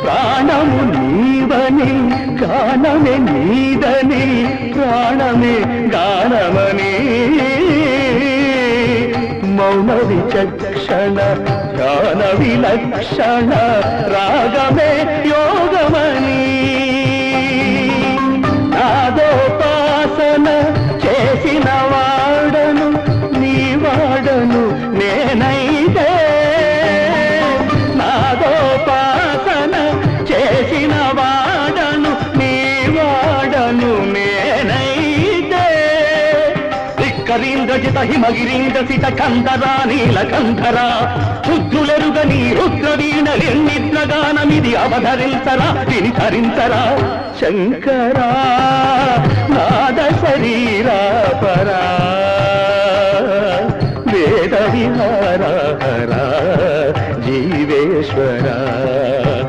ప్రాణము నీవని గానమే నీదని ప్రాణమే గానమని మౌన విచక్షణ ధ్యాన విలక్షణ రాగమే యోగమని నాదోపాసన చేసిన వాడను నీ వాడను నేనైతే నాదోపాసన చేసిన వాడను నీ వాడను నేనైతే ధిక్కరీంద్రజిత హిమగిరీంద్రసిత కంధరా నీలకంధరా రుద్రులెరుగని రుద్రవీణలెన్నిద్రగానమిది అవధరించరా వినిధరించరా శంకరా నాద శరీరా పరా